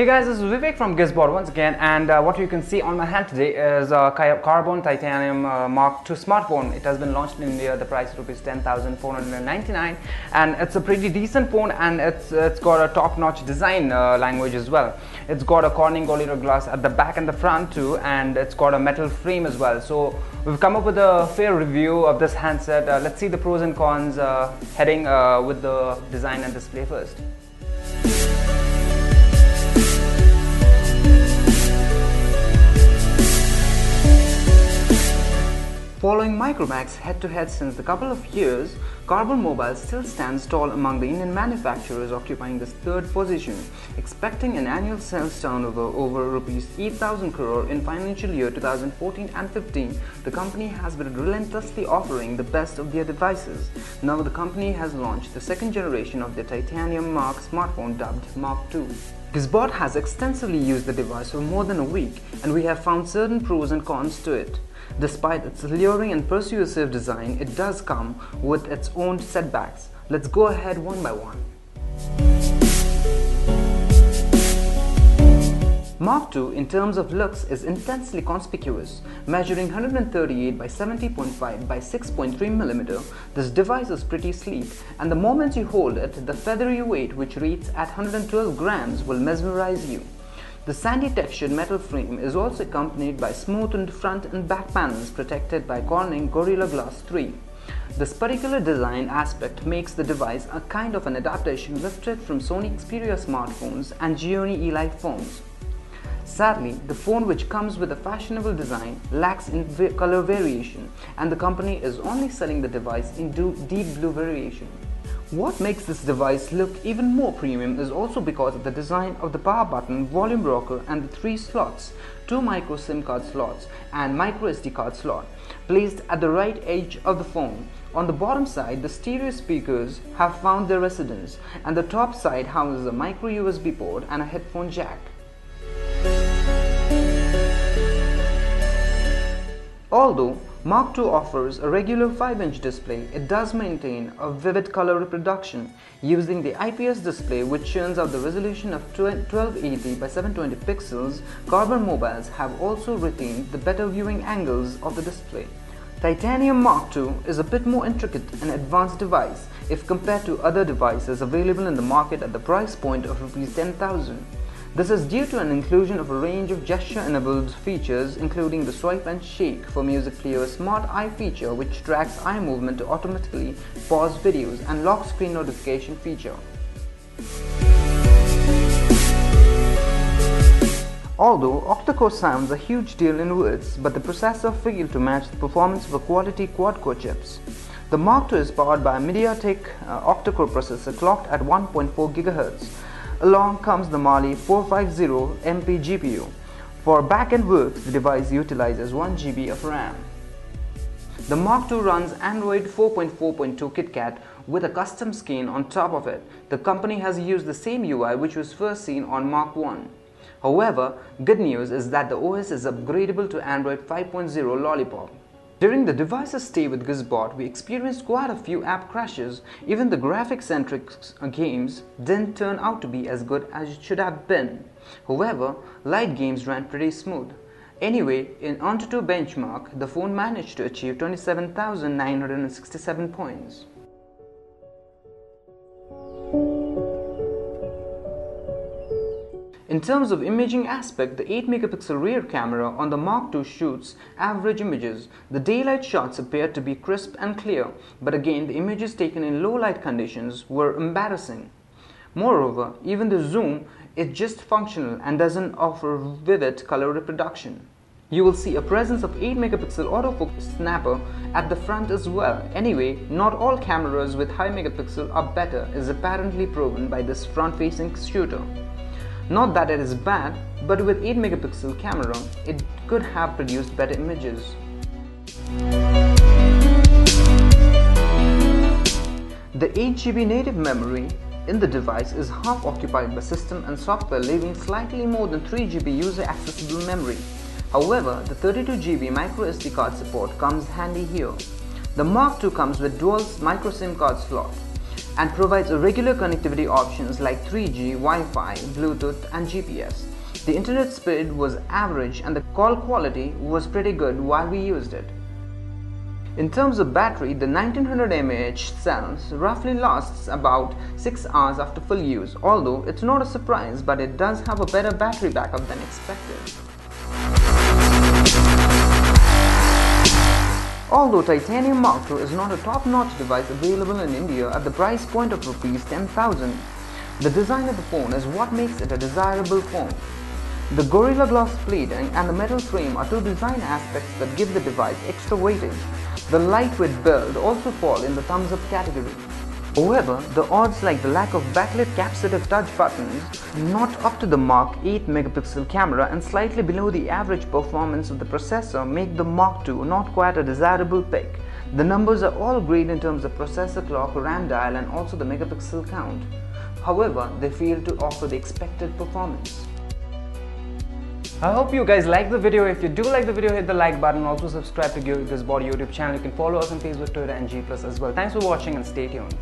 Hey guys, this is Vivek from GizBot once again, and what you can see on my hand today is a Karbonn titanium Mach 2 smartphone. It has been launched in India. The price is ₹10,499, and it's a pretty decent phone, and it's got a top-notch design language as well. It's got a Corning Gorilla Glass at the back and the front too, and it's got a metal frame as well. So we've come up with a fair review of this handset. Let's see the pros and cons heading with the design and display first. Following Micromax head-to-head since a couple of years, Karbonn Mobile still stands tall among the Indian manufacturers, occupying this third position. Expecting an annual sales turnover over Rs 8,000 crore in financial year 2014 and 15, the company has been relentlessly offering the best of their devices. Now the company has launched the second generation of their titanium Mach smartphone dubbed Mach 2. GizBot has extensively used the device for more than a week, and we have found certain pros and cons to it. Despite its alluring and persuasive design, it does come with its own setbacks. Let's go ahead one by one. Mach 2 in terms of looks is intensely conspicuous. Measuring 138 by 70.5 by 6.3 mm, this device is pretty sleek, and the moment you hold it, the feathery weight, which reads at 112 grams, will mesmerize you. The sandy textured metal frame is also accompanied by smoothened front and back panels protected by Corning Gorilla Glass 3. This particular design aspect makes the device a kind of an adaptation lifted from Sony Xperia smartphones and Xiaomi Eli phones. Sadly, the phone, which comes with a fashionable design, lacks in color variation, and the company is only selling the device in deep blue variation. What makes this device look even more premium is also because of the design of the power button, volume rocker, and the 3 slots, 2 micro SIM card slots and micro SD card slot, placed at the right edge of the phone. On the bottom side, the stereo speakers have found their residence, and the top side houses a micro USB port and a headphone jack. Although Mach 2 offers a regular 5-inch display, it does maintain a vivid color reproduction using the IPS display, which churns out the resolution of 1280 by 720 pixels. Karbonn mobiles have also retained the better viewing angles of the display. Titanium Mach 2 is a bit more intricate and advanced device if compared to other devices available in the market at the price point of Rs 10,000. This is due to an inclusion of a range of gesture-enabled features, including the swipe and shake for music player, smart eye feature which tracks eye movement to automatically pause videos, and lock screen notification feature. Although octa-core sounds a huge deal in words, but the processor failed to match the performance of a quality quad-core chips. The Mach 2 is powered by a MediaTek octa-core processor clocked at 1.4 GHz. Along comes the Mali 450MP GPU. For back-end work, the device utilizes 1 GB of RAM. The Mach 2 runs Android 4.4.2 KitKat with a custom skin on top of it. The company has used the same UI which was first seen on Mach 1. However, good news is that the OS is upgradable to Android 5.0 Lollipop. During the device's stay with GizBot, we experienced quite a few app crashes. Even the graphic-centric games didn't turn out to be as good as it should have been. However, light games ran pretty smooth. Anyway, in Antutu benchmark, the phone managed to achieve 27,967 points. In terms of imaging aspect, the 8-megapixel rear camera on the Mach 2 shoots average images. The daylight shots appeared to be crisp and clear, but again the images taken in low light conditions were embarrassing. Moreover, even the zoom is just functional and doesn't offer vivid color reproduction. You will see a presence of 8-megapixel autofocus snapper at the front as well. Anyway, not all cameras with high megapixel are better, is apparently proven by this front-facing shooter. Not that it is bad, but with 8-megapixel camera, it could have produced better images. The 8 GB native memory in the device is half occupied by system and software, leaving slightly more than 3 GB user accessible memory. However, the 32 GB micro SD card support comes handy here. The Mach 2 comes with dual micro SIM card slot. and provides regular connectivity options like 3G, Wi-Fi, Bluetooth and GPS. The internet speed was average and the call quality was pretty good while we used it. In terms of battery, the 1900 mAh cells roughly lasts about 6 hours after full use, although it's not a surprise, but it does have a better battery backup than expected. Although titanium Mach is not a top-notch device available in India at the price point of Rs 10,000, the design of the phone is what makes it a desirable phone. The Gorilla Glass plating and the metal frame are two design aspects that give the device extra weightage. The lightweight build also fall in the thumbs up category. However, the odds like the lack of backlit capacitive touch buttons, not up to the Mach 8 megapixel camera and slightly below the average performance of the processor make the Mach 2 not quite a desirable pick. The numbers are all great in terms of processor clock, RAM dial and also the megapixel count. However, they fail to offer the expected performance. I hope you guys like the video. If you do like the video, hit the like button. Also subscribe to GizBot YouTube channel. You can follow us on Facebook, Twitter and G+ as well. Thanks for watching and stay tuned.